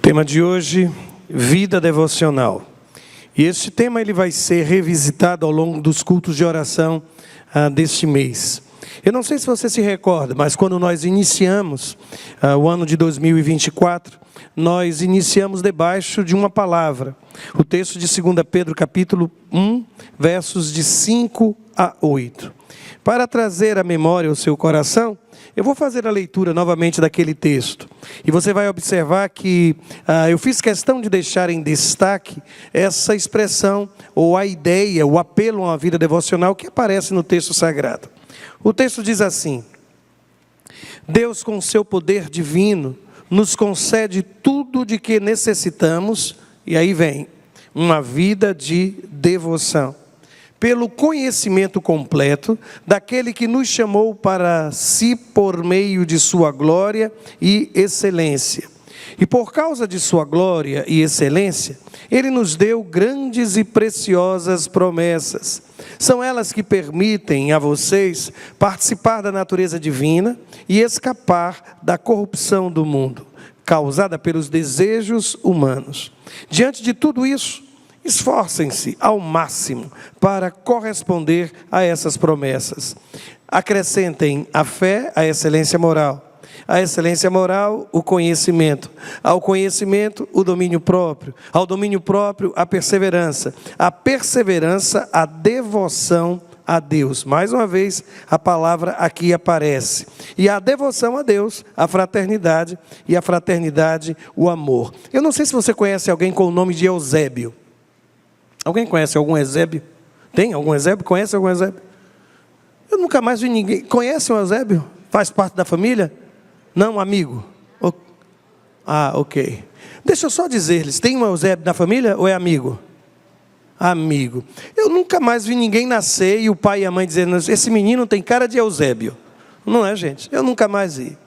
Tema de hoje, vida devocional. E este tema ele vai ser revisitado ao longo dos cultos de oração deste mês. Eu não sei se você se recorda, mas quando nós iniciamos o ano de 2024, nós iniciamos debaixo de uma palavra. O texto de 2 Pedro, capítulo 1, versos de 5 a 8. Para trazer à memória o seu coração, eu vou fazer a leitura novamente daquele texto. E você vai observar que eu fiz questão de deixar em destaque essa expressão, ou a ideia, o apelo a uma vida devocional que aparece no texto sagrado. O texto diz assim: Deus, com seu poder divino, nos concede tudo de que necessitamos, e aí vem, uma vida de devoção, pelo conhecimento completo daquele que nos chamou para si por meio de sua glória e excelência. E por causa de sua glória e excelência, Ele nos deu grandes e preciosas promessas. São elas que permitem a vocês participar da natureza divina e escapar da corrupção do mundo, causada pelos desejos humanos. Diante de tudo isso, esforcem-se ao máximo para corresponder a essas promessas. Acrescentem à fé a excelência moral. A excelência moral, o conhecimento. Ao conhecimento, o domínio próprio. Ao domínio próprio, a perseverança. A perseverança, a devoção a Deus. Mais uma vez, a palavra aqui aparece. E a devoção a Deus, a fraternidade. E a fraternidade, o amor. Eu não sei se você conhece alguém com o nome de Eusébio. Alguém conhece algum Eusébio? Tem algum Eusébio? Conhece algum Eusébio? Eu nunca mais vi ninguém. Conhece um Eusébio? Faz parte da família? Não, amigo? Ok. Deixa eu só dizer-lhes, tem um Eusébio na família ou é amigo? Amigo. Eu nunca mais vi ninguém nascer e o pai e a mãe dizendo, esse menino tem cara de Eusébio. Não é, gente? Eu nunca mais vi.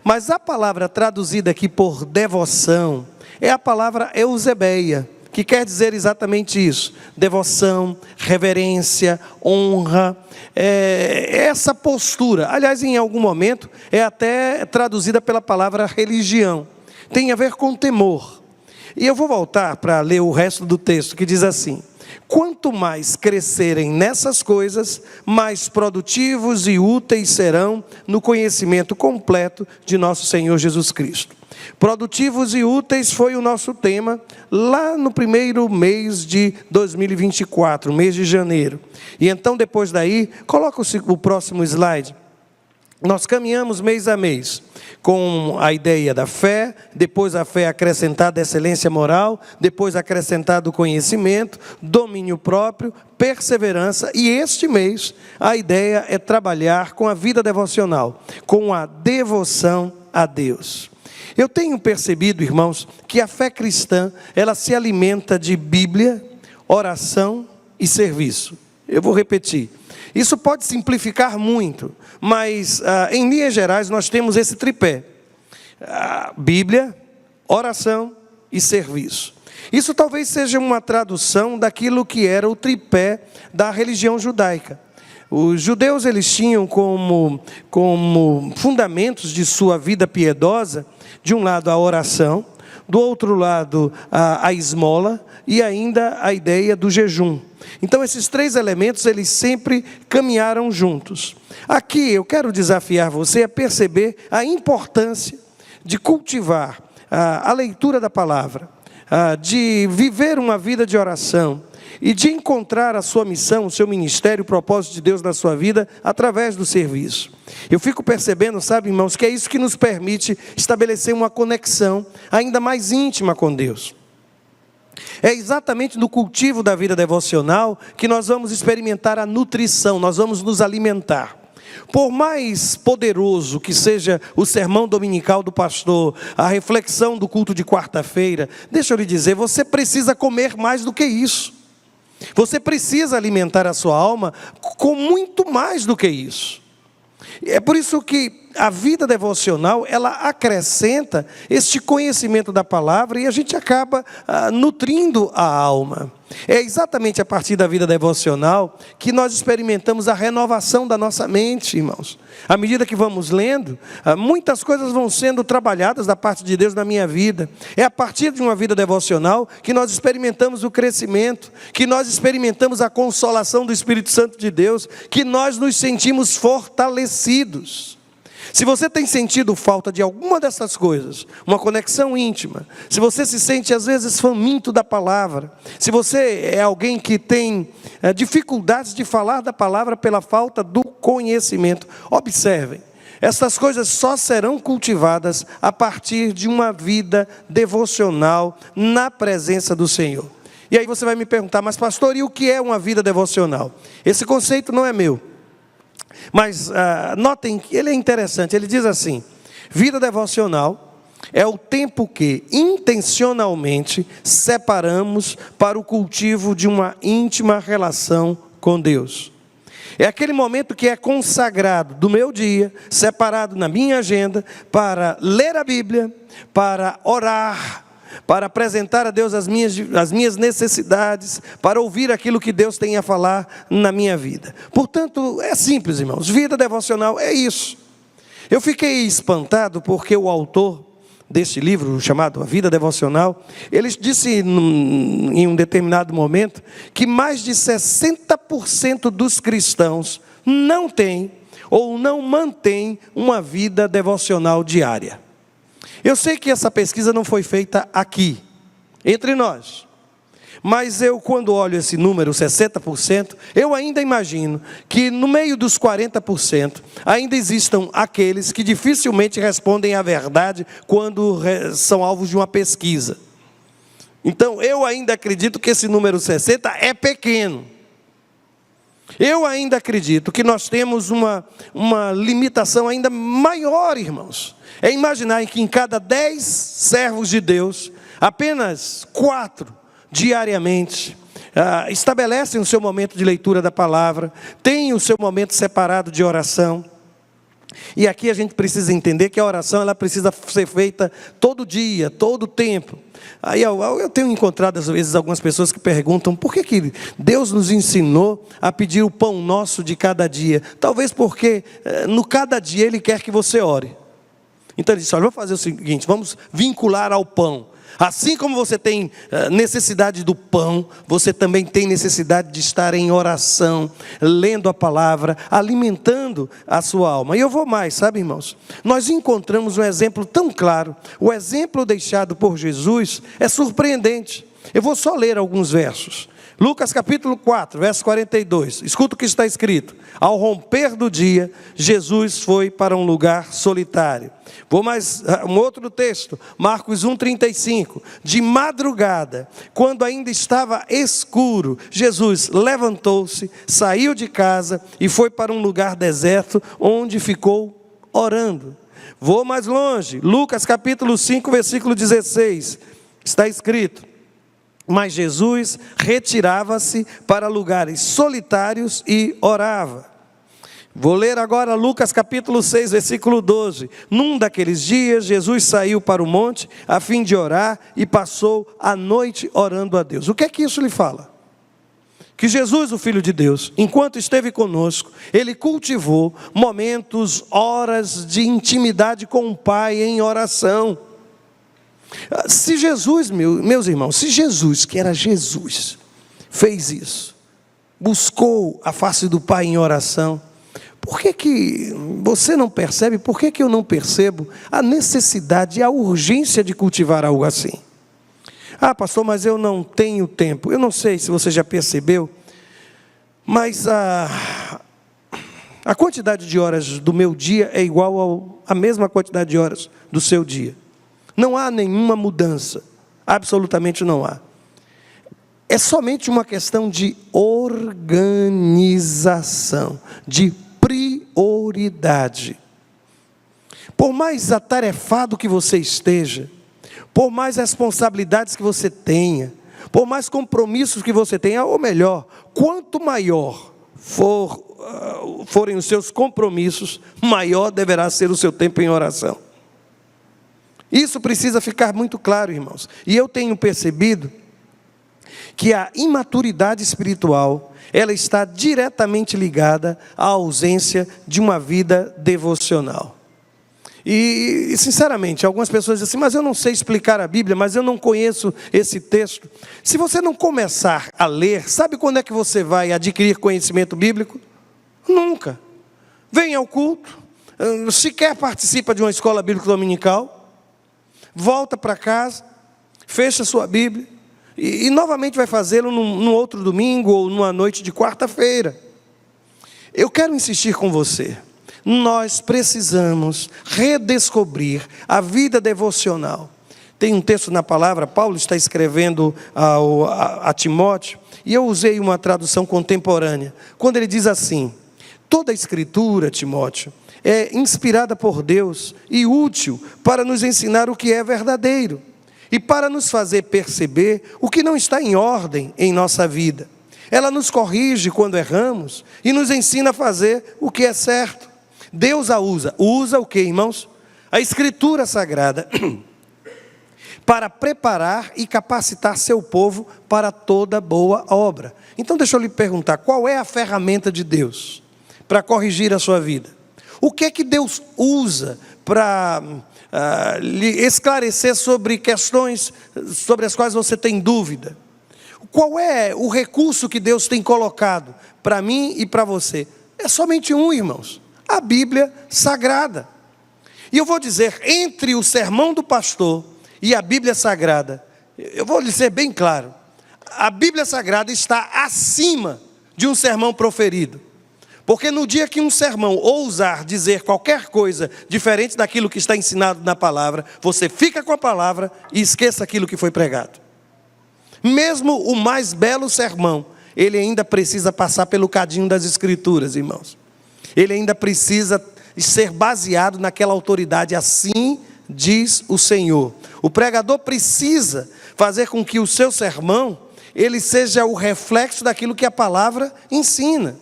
Mas a palavra traduzida aqui por devoção é a palavra eusebeia, que quer dizer exatamente isso: devoção, reverência, honra, essa postura. Aliás, em algum momento, é até traduzida pela palavra religião. Tem a ver com temor. E eu vou voltar para ler o resto do texto, que diz assim: quanto mais crescerem nessas coisas, mais produtivos e úteis serão no conhecimento completo de nosso Senhor Jesus Cristo. Produtivos e úteis foi o nosso tema lá no primeiro mês de 2024, mês de janeiro. E então depois daí, coloca o próximo slide. Nós caminhamos mês a mês com a ideia da fé, depois a fé acrescentada a excelência moral, depois acrescentado o conhecimento, domínio próprio, perseverança, e este mês a ideia é trabalhar com a vida devocional, com a devoção a Deus. Eu tenho percebido, irmãos, que a fé cristã, ela se alimenta de Bíblia, oração e serviço. Eu vou repetir. Isso pode simplificar muito, mas em linhas gerais nós temos esse tripé: Bíblia, oração e serviço. Isso talvez seja uma tradução daquilo que era o tripé da religião judaica. Os judeus eles tinham como fundamentos de sua vida piedosa, de um lado a oração, do outro lado a esmola e ainda a ideia do jejum. Então esses três elementos eles sempre caminharam juntos. Aqui eu quero desafiar você a perceber a importância de cultivar a leitura da palavra, de viver uma vida de oração e de encontrar a sua missão, o seu ministério, o propósito de Deus na sua vida através do serviço. Eu fico percebendo, sabe, irmãos, que é isso que nos permite estabelecer uma conexão ainda mais íntima com Deus. É exatamente no cultivo da vida devocional que nós vamos experimentar a nutrição, nós vamos nos alimentar. Por mais poderoso que seja o sermão dominical do pastor, a reflexão do culto de quarta-feira, deixa eu lhe dizer, você precisa comer mais do que isso. Você precisa alimentar a sua alma com muito mais do que isso. É por isso que a vida devocional, ela acrescenta este conhecimento da palavra e a gente acaba nutrindo a alma. É exatamente a partir da vida devocional que nós experimentamos a renovação da nossa mente, irmãos. À medida que vamos lendo, muitas coisas vão sendo trabalhadas da parte de Deus na minha vida. É a partir de uma vida devocional que nós experimentamos o crescimento, que nós experimentamos a consolação do Espírito Santo de Deus, que nós nos sentimos fortalecidos. Se você tem sentido falta de alguma dessas coisas, uma conexão íntima, se você se sente às vezes faminto da palavra, se você é alguém que tem dificuldades de falar da palavra pela falta do conhecimento, observem, essas coisas só serão cultivadas a partir de uma vida devocional na presença do Senhor. E aí você vai me perguntar, mas pastor, e o que é uma vida devocional? Esse conceito não é meu. Mas notem que ele é interessante, ele diz assim: vida devocional é o tempo que intencionalmente separamos para o cultivo de uma íntima relação com Deus. É aquele momento que é consagrado do meu dia, separado na minha agenda, para ler a Bíblia, para orar, para apresentar a Deus as minhas necessidades, para ouvir aquilo que Deus tem a falar na minha vida. Portanto, é simples, irmãos, vida devocional é isso. Eu fiquei espantado porque o autor deste livro, chamado A Vida Devocional, ele disse em um determinado momento, que mais de 60% dos cristãos não têm ou não mantêm uma vida devocional diária. Eu sei que essa pesquisa não foi feita aqui, entre nós. Mas eu, quando olho esse número, 60%, eu ainda imagino que no meio dos 40%, ainda existam aqueles que dificilmente respondem a verdade quando são alvos de uma pesquisa. Então, eu ainda acredito que esse número 60% é pequeno. Eu ainda acredito que nós temos uma limitação ainda maior, irmãos. É imaginar que em cada 10 servos de Deus, apenas 4 diariamente estabelecem o seu momento de leitura da palavra, têm o seu momento separado de oração. E aqui a gente precisa entender que a oração ela precisa ser feita todo dia, todo tempo. Aí eu tenho encontrado às vezes algumas pessoas que perguntam por que Deus nos ensinou a pedir o pão nosso de cada dia. Talvez porque no cada dia Ele quer que você ore. Então ele disse, olha, vamos fazer o seguinte, vamos vincular ao pão. Assim como você tem necessidade do pão, você também tem necessidade de estar em oração, lendo a palavra, alimentando a sua alma. E eu vou mais, sabe, irmãos? Nós encontramos um exemplo tão claro. O exemplo deixado por Jesus é surpreendente. Eu vou só ler alguns versos. Lucas capítulo 4, verso 42. Escuta o que está escrito. Ao romper do dia, Jesus foi para um lugar solitário. Vou mais um outro texto. Marcos 1:35. De madrugada, quando ainda estava escuro, Jesus levantou-se, saiu de casa e foi para um lugar deserto, onde ficou orando. Vou mais longe. Lucas capítulo 5, versículo 16. Está escrito. Mas Jesus retirava-se para lugares solitários e orava. Vou ler agora Lucas capítulo 6, versículo 12. Num daqueles dias, Jesus saiu para o monte a fim de orar e passou a noite orando a Deus. O que é que isso lhe fala? Que Jesus, o Filho de Deus, enquanto esteve conosco, Ele cultivou momentos, horas de intimidade com o Pai em oração. Se Jesus, meus irmãos, se Jesus, que era Jesus, fez isso, buscou a face do Pai em oração, por que você não percebe, por que eu não percebo a necessidade e a urgência de cultivar algo assim? Ah, pastor, mas eu não tenho tempo. Eu não sei se você já percebeu, mas a quantidade de horas do meu dia é igual à mesma quantidade de horas do seu dia. Não há nenhuma mudança, absolutamente não há. É somente uma questão de organização, de prioridade. Por mais atarefado que você esteja, por mais responsabilidades que você tenha, por mais compromissos que você tenha, ou melhor, quanto maior for forem os seus compromissos, maior deverá ser o seu tempo em oração. Isso precisa ficar muito claro, irmãos. E eu tenho percebido que a imaturidade espiritual, ela está diretamente ligada à ausência de uma vida devocional. E sinceramente, algumas pessoas dizem assim, mas eu não sei explicar a Bíblia, mas eu não conheço esse texto. Se você não começar a ler, sabe quando é que você vai adquirir conhecimento bíblico? Nunca. Vem ao culto, sequer participa de uma escola bíblica dominical, volta para casa, fecha sua Bíblia, e novamente vai fazê-lo num outro domingo ou numa noite de quarta-feira. Eu quero insistir com você. Nós precisamos redescobrir a vida devocional. Tem um texto na palavra, Paulo está escrevendo a Timóteo, e eu usei uma tradução contemporânea, quando ele diz assim: toda a escritura, Timóteo, é inspirada por Deus e útil para nos ensinar o que é verdadeiro e para nos fazer perceber o que não está em ordem em nossa vida. Ela nos corrige quando erramos e nos ensina a fazer o que é certo. Deus a usa o que, irmãos? A Escritura Sagrada, para preparar e capacitar seu povo para toda boa obra. Então deixa eu lhe perguntar, qual é a ferramenta de Deus para corrigir a sua vida? O que é que Deus usa para lhe esclarecer sobre questões sobre as quais você tem dúvida? Qual é o recurso que Deus tem colocado para mim e para você? É somente um, irmãos: a Bíblia Sagrada. E eu vou dizer, entre o sermão do pastor e a Bíblia Sagrada, eu vou lhe ser bem claro, a Bíblia Sagrada está acima de um sermão proferido. Porque no dia que um sermão ousar dizer qualquer coisa diferente daquilo que está ensinado na palavra, você fica com a palavra e esqueça aquilo que foi pregado. Mesmo o mais belo sermão, ele ainda precisa passar pelo cadinho das Escrituras, irmãos. Ele ainda precisa ser baseado naquela autoridade, assim diz o Senhor. O pregador precisa fazer com que o seu sermão, ele seja o reflexo daquilo que a palavra ensina.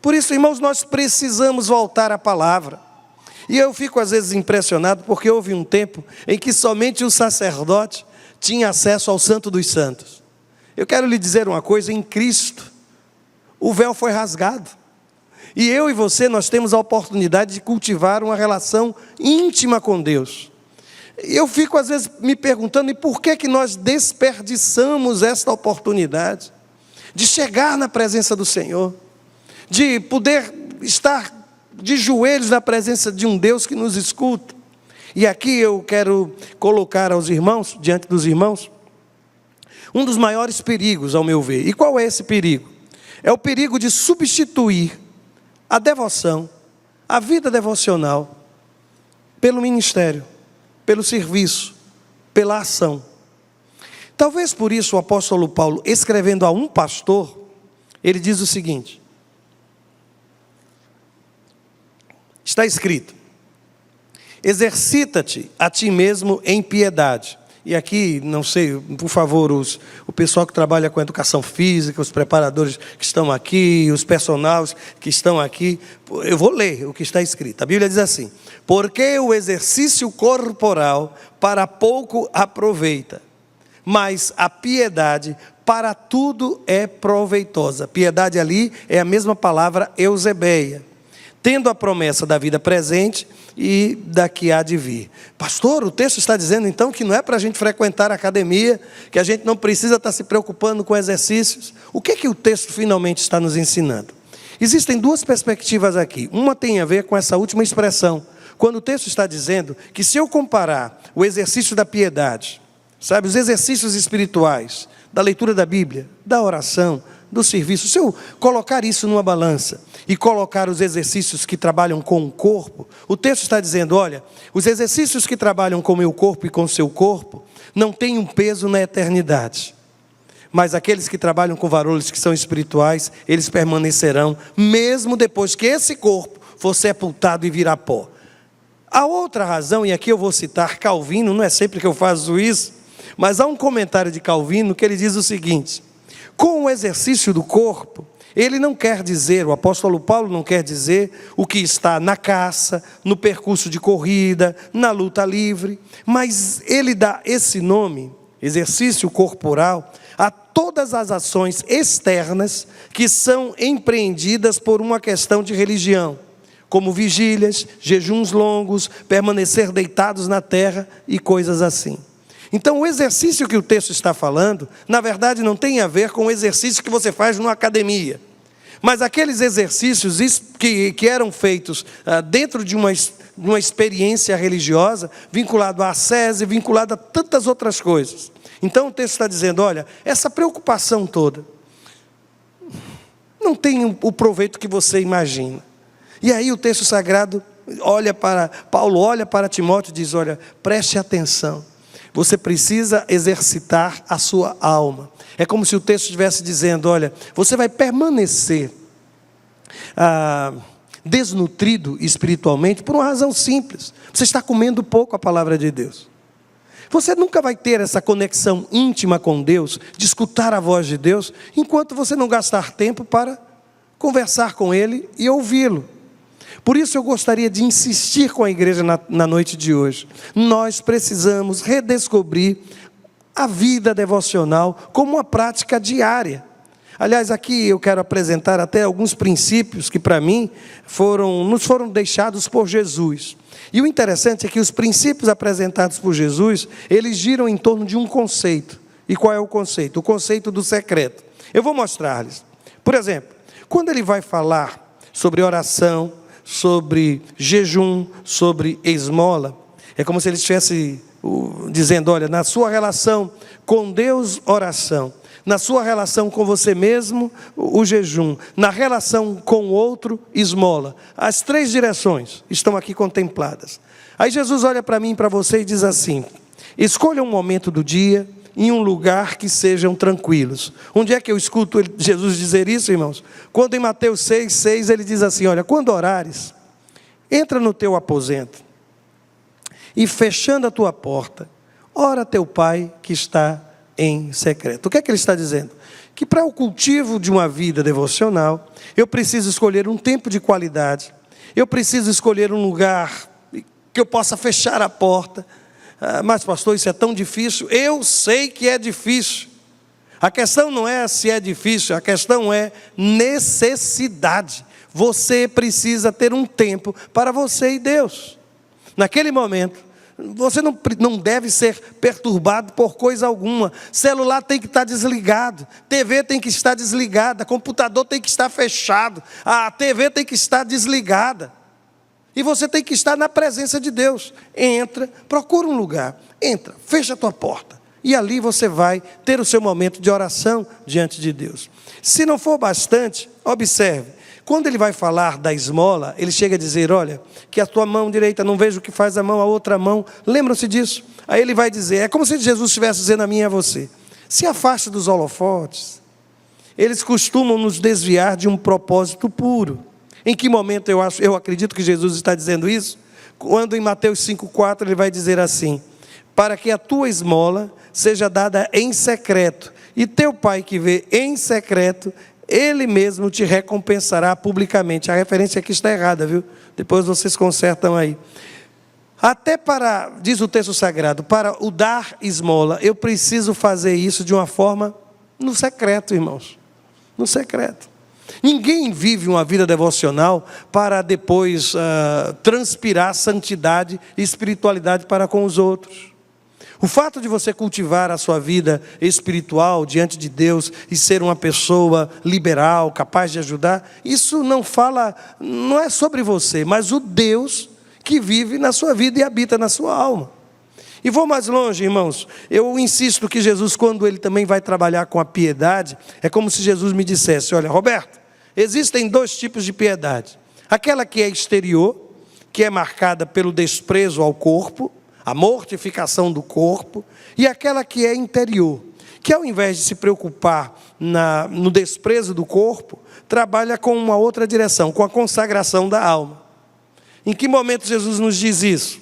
Por isso, irmãos, nós precisamos voltar à palavra. E eu fico às vezes impressionado, porque houve um tempo em que somente o sacerdote tinha acesso ao Santo dos Santos. Eu quero lhe dizer uma coisa: em Cristo, o véu foi rasgado. E eu e você, nós temos a oportunidade de cultivar uma relação íntima com Deus. E eu fico às vezes me perguntando, e por que nós desperdiçamos esta oportunidade de chegar na presença do Senhor, de poder estar de joelhos na presença de um Deus que nos escuta? E aqui eu quero colocar aos irmãos, diante dos irmãos, um dos maiores perigos, ao meu ver. E qual é esse perigo? É o perigo de substituir a devoção, a vida devocional, pelo ministério, pelo serviço, pela ação. Talvez por isso o apóstolo Paulo, escrevendo a um pastor, ele diz o seguinte: está escrito: exercita-te a ti mesmo em piedade. E aqui, não sei, por favor, o pessoal que trabalha com educação física, os preparadores que estão aqui, os personagens que estão aqui, eu vou ler o que está escrito. A Bíblia diz assim: porque o exercício corporal para pouco aproveita, mas a piedade para tudo é proveitosa. Piedade ali é a mesma palavra eusebeia, tendo a promessa da vida presente e da que há de vir. Pastor, o texto está dizendo então que não é para a gente frequentar a academia, que a gente não precisa estar se preocupando com exercícios. O que é que o texto finalmente está nos ensinando? Existem duas perspectivas aqui. Uma tem a ver com essa última expressão, quando o texto está dizendo que se eu comparar o exercício da piedade, sabe, os exercícios espirituais, da leitura da Bíblia, da oração, do serviço, se eu colocar isso numa balança e colocar os exercícios que trabalham com o corpo, o texto está dizendo: olha, os exercícios que trabalham com o meu corpo e com o seu corpo não têm um peso na eternidade, mas aqueles que trabalham com valores que são espirituais, eles permanecerão mesmo depois que esse corpo for sepultado e virar pó. A outra razão, e aqui eu vou citar Calvino, não é sempre que eu faço isso, mas há um comentário de Calvino que ele diz o seguinte: com o exercício do corpo, Ele não quer dizer, o apóstolo Paulo não quer dizer o que está na caça, no percurso de corrida, na luta livre, mas ele dá esse nome, exercício corporal, a todas as ações externas que são empreendidas por uma questão de religião, como vigílias, jejuns longos, permanecer deitados na terra e coisas assim. Então, o exercício que o texto está falando, na verdade, não tem a ver com o exercício que você faz numa academia, mas aqueles exercícios que eram feitos dentro de uma experiência religiosa, vinculado à ascese, vinculado a tantas outras coisas. Então, o texto está dizendo, olha, essa preocupação toda não tem o proveito que você imagina. E aí o texto sagrado Paulo olha para Timóteo e diz, olha, preste atenção. Você precisa exercitar a sua alma. É como se o texto estivesse dizendo, olha, você vai permanecer desnutrido espiritualmente por uma razão simples. Você está comendo pouco a palavra de Deus. Você nunca vai ter essa conexão íntima com Deus, de escutar a voz de Deus, enquanto você não gastar tempo para conversar com Ele e ouvi-lo. Por isso eu gostaria de insistir com a igreja na noite de hoje. Nós precisamos redescobrir a vida devocional como uma prática diária. Aliás, aqui eu quero apresentar até alguns princípios que para mim nos foram deixados por Jesus. E o interessante é que os princípios apresentados por Jesus, eles giram em torno de um conceito. E qual é o conceito? O conceito do secreto. Eu vou mostrar-lhes. Por exemplo, quando ele vai falar sobre oração, sobre jejum, sobre esmola, é como se ele estivesse dizendo, olha, na sua relação com Deus, oração, na sua relação com você mesmo, o jejum, na relação com o outro, esmola. As 3 direções estão aqui contempladas. Aí Jesus olha para mim e para você e diz assim, escolha um momento do dia, em um lugar que sejam tranquilos. Onde é que eu escuto Jesus dizer isso, irmãos? Quando em Mateus 6,6 ele diz assim, olha, quando orares, entra no teu aposento, e fechando a tua porta, ora teu Pai que está em secreto. O que é que ele está dizendo? Que para o cultivo de uma vida devocional, eu preciso escolher um tempo de qualidade, eu preciso escolher um lugar que eu possa fechar a porta. Mas pastor, isso é tão difícil. Eu sei que é difícil. A questão não é se é difícil, a questão é necessidade. Você precisa ter um tempo para você e Deus. Naquele momento, você não deve ser perturbado por coisa alguma. Celular tem que estar desligado, TV tem que estar desligada, computador tem que estar fechado, a TV tem que estar desligada. E você tem que estar na presença de Deus. Entra, procura um lugar, entra, fecha a tua porta. E ali você vai ter o seu momento de oração diante de Deus. Se não for bastante, observe. Quando ele vai falar da esmola, ele chega a dizer, olha, que a tua mão direita não veja o que faz a outra mão. Lembram-se disso? Aí ele vai dizer, é como se Jesus estivesse dizendo a mim e a você, se afaste dos holofotes. Eles costumam nos desviar de um propósito puro. Em que momento eu acredito que Jesus está dizendo isso? Quando em Mateus 5,4 ele vai dizer assim, para que a tua esmola seja dada em secreto, e teu Pai que vê em secreto, Ele mesmo te recompensará publicamente. A referência aqui está errada, viu? Depois vocês consertam aí. Até para, diz o texto sagrado, para o dar esmola, eu preciso fazer isso de uma forma no secreto, irmãos. No secreto. Ninguém vive uma vida devocional para depois transpirar santidade e espiritualidade para com os outros. O fato de você cultivar a sua vida espiritual diante de Deus e ser uma pessoa liberal, capaz de ajudar, isso não é sobre você, mas o Deus que vive na sua vida e habita na sua alma. E vou mais longe, irmãos, eu insisto que Jesus, quando ele também vai trabalhar com a piedade, é como se Jesus me dissesse, olha, Roberto, existem 2 tipos de piedade. Aquela que é exterior, que é marcada pelo desprezo ao corpo, a mortificação do corpo, e aquela que é interior, que ao invés de se preocupar no desprezo do corpo, trabalha com uma outra direção, com a consagração da alma. Em que momento Jesus nos diz isso?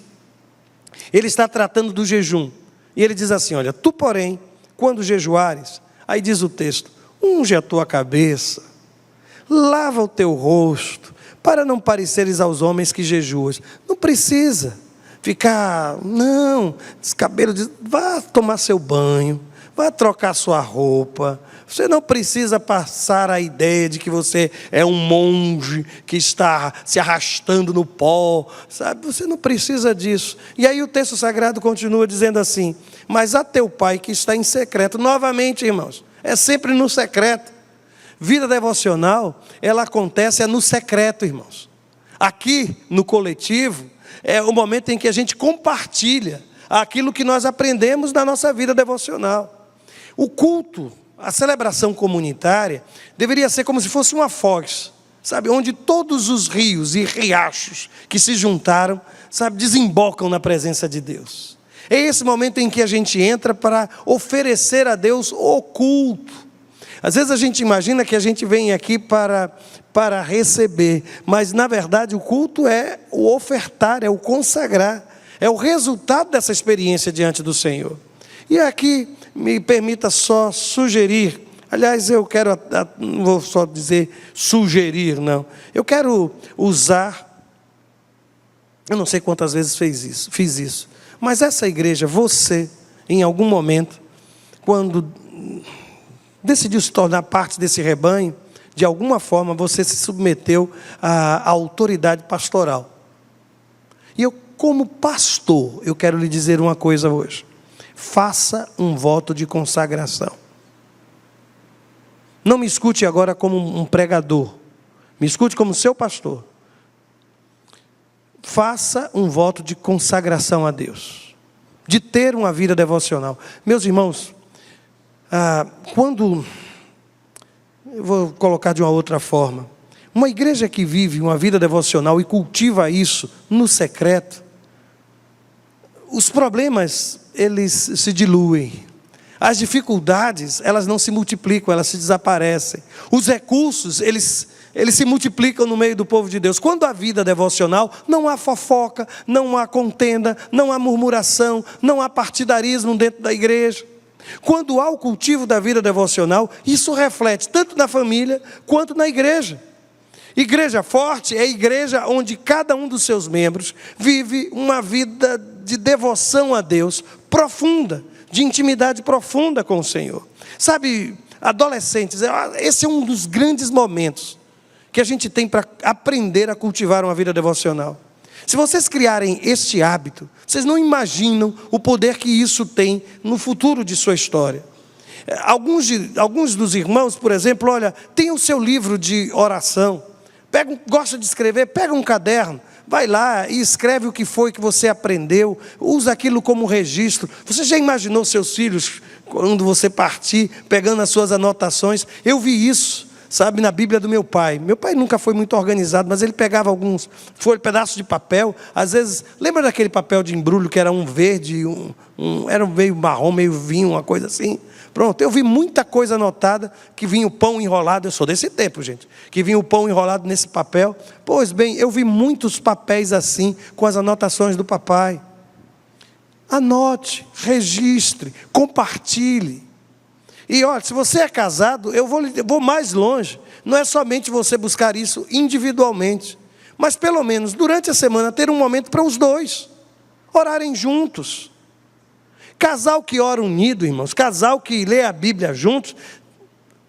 Ele está tratando do jejum, e ele diz assim, olha, tu porém, quando jejuares, aí diz o texto, unge a tua cabeça, lava o teu rosto, para não pareceres aos homens que jejuas. Não precisa ficar, não, descabelo, vá tomar seu banho, vá trocar sua roupa. Você não precisa passar a ideia de que você é um monge que está se arrastando no pó, sabe? Você não precisa disso. E aí o texto sagrado continua dizendo assim: mas a teu pai que está em secreto. Novamente, irmãos, é sempre no secreto. Vida devocional, ela acontece no secreto, irmãos. Aqui, no coletivo, é o momento em que a gente compartilha aquilo que nós aprendemos na nossa vida devocional. O culto, a celebração comunitária, deveria ser como se fosse uma foz, sabe? Onde todos os rios e riachos que se juntaram, sabe, desembocam na presença de Deus. É esse momento em que a gente entra para oferecer a Deus o culto. Às vezes a gente imagina que a gente vem aqui para receber, mas na verdade o culto é o ofertar, é o consagrar, é o resultado dessa experiência diante do Senhor. E aqui me permita só sugerir, aliás, eu quero, não vou só dizer sugerir, não. Eu quero usar, eu não sei quantas vezes fiz isso, mas essa igreja, você, em algum momento, quando decidiu se tornar parte desse rebanho, de alguma forma você se submeteu à autoridade pastoral. E eu, como pastor, eu quero lhe dizer uma coisa hoje. Faça um voto de consagração. Não me escute agora como um pregador. Me escute como seu pastor. Faça um voto de consagração a Deus. De ter uma vida devocional. Meus irmãos, eu vou colocar de uma outra forma. Uma igreja que vive uma vida devocional e cultiva isso no secreto, os problemas, eles se diluem. As dificuldades, elas não se multiplicam, elas se desaparecem. Os recursos, eles se multiplicam no meio do povo de Deus. Quando há vida devocional, não há fofoca, não há contenda, não há murmuração, não há partidarismo dentro da igreja. Quando há o cultivo da vida devocional, isso reflete tanto na família quanto na igreja. Igreja forte é a igreja onde cada um dos seus membros vive uma vida de devoção a Deus profunda, de intimidade profunda com o Senhor. Sabe, adolescentes, esse é um dos grandes momentos que a gente tem para aprender a cultivar uma vida devocional. Se vocês criarem este hábito, vocês não imaginam o poder que isso tem no futuro de sua história. Alguns dos irmãos, por exemplo, olha, tem o seu livro de oração, gosta de escrever, pega um caderno, vai lá e escreve o que foi que você aprendeu, usa aquilo como registro. Você já imaginou seus filhos, quando você partir, pegando as suas anotações? Eu vi isso, sabe, na Bíblia do meu pai. Meu pai nunca foi muito organizado, mas ele pegava alguns pedaços de papel, às vezes, lembra daquele papel de embrulho que era um verde, era meio marrom, meio vinho, uma coisa assim? Pronto, eu vi muita coisa anotada, que vinha o pão enrolado, eu sou desse tempo, gente, que vinha o pão enrolado nesse papel. Pois bem, eu vi muitos papéis assim, com as anotações do papai. Anote, registre, compartilhe. E olha, se você é casado, eu vou mais longe. Não é somente você buscar isso individualmente, mas pelo menos durante a semana ter um momento para os dois orarem juntos. Casal que ora unido, irmãos, casal que lê a Bíblia juntos,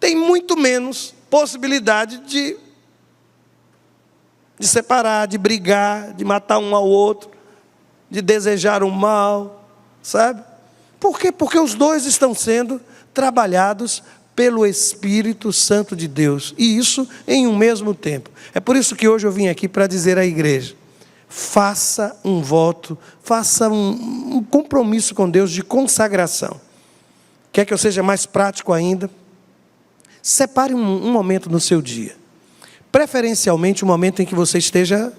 tem muito menos possibilidade de separar, de brigar, de matar um ao outro, de desejar o mal, sabe? Por quê? Porque os dois estão sendo trabalhados pelo Espírito Santo de Deus, e isso em um mesmo tempo. É por isso que hoje eu vim aqui para dizer à igreja: faça um voto, faça um compromisso com Deus de consagração. Quer que eu seja mais prático ainda? Separe um momento no seu dia, preferencialmente um momento em que você esteja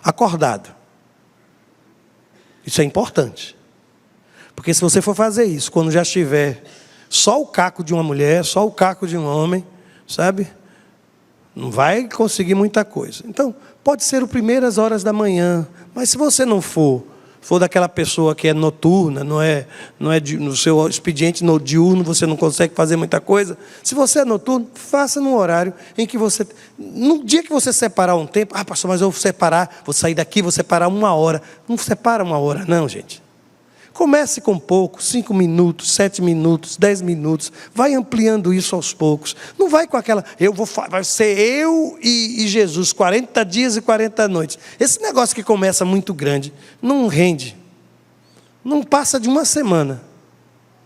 acordado. Isso é importante, porque se você for fazer isso quando já estiver só o caco de uma mulher, só o caco de um homem, sabe, não vai conseguir muita coisa. Então, pode ser as primeiras horas da manhã, mas se você não for for daquela pessoa que é noturna, não é no seu expediente no diurno, você não consegue fazer muita coisa. Se você é noturno, faça num horário em que você... No dia que você separar um tempo, pastor, mas eu vou separar, vou sair daqui, vou separar 1 hora. Não separa 1 hora, não, gente. Comece com pouco, 5 minutos, 7 minutos, 10 minutos. Vai ampliando isso aos poucos. Não vai com aquela... vai ser eu e Jesus, 40 dias e 40 noites. Esse negócio que começa muito grande, não rende. Não passa de 1 semana.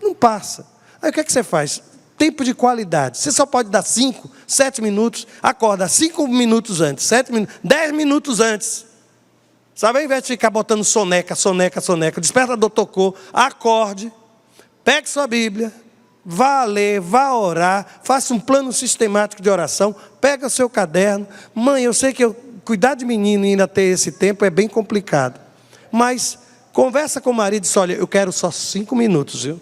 Não passa. Aí o que é que você faz? Tempo de qualidade. Você só pode dar 5, 7 minutos. Acorda 5 minutos antes, 7 minutos, 10 minutos antes. Sabe, ao invés de ficar botando soneca, o despertador tocou, acorde, pegue sua Bíblia, vá ler, vá orar, faça um plano sistemático de oração, pega o seu caderno. Mãe, eu sei que cuidar de menino e ainda ter esse tempo é bem complicado, mas conversa com o marido e diz, olha, eu quero só 5 minutos, viu?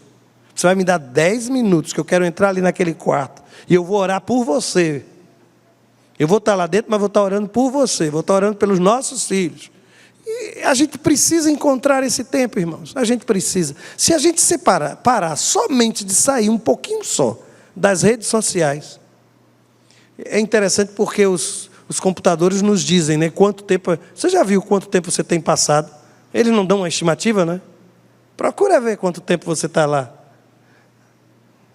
Você vai me dar 10 minutos, que eu quero entrar ali naquele quarto, e eu vou orar por você. Eu vou estar lá dentro, mas vou estar orando por você, vou estar orando pelos nossos filhos. E a gente precisa encontrar esse tempo, irmãos. A gente precisa. Se a gente parar somente de sair um pouquinho só das redes sociais, é interessante porque os computadores nos dizem, né, quanto tempo... Você já viu quanto tempo você tem passado? Eles não dão uma estimativa, né? Procura ver quanto tempo você está lá.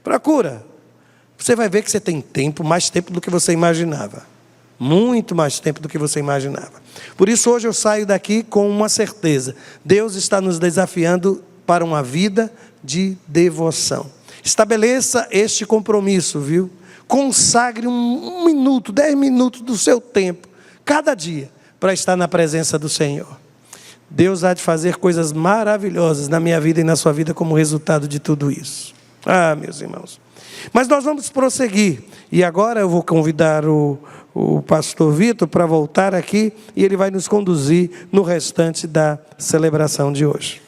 Procura. Você vai ver que você tem tempo, mais tempo do que você imaginava. Muito mais tempo do que você imaginava. Por isso hoje eu saio daqui com uma certeza. Deus está nos desafiando para uma vida de devoção. Estabeleça este compromisso, viu? Consagre 1 minuto, 10 minutos do seu tempo, cada dia, para estar na presença do Senhor. Deus há de fazer coisas maravilhosas na minha vida e na sua vida como resultado de tudo isso. Meus irmãos. Mas nós vamos prosseguir. E agora eu vou convidar o pastor Vitor para voltar aqui e ele vai nos conduzir no restante da celebração de hoje.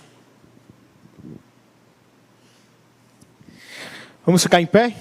Vamos ficar em pé?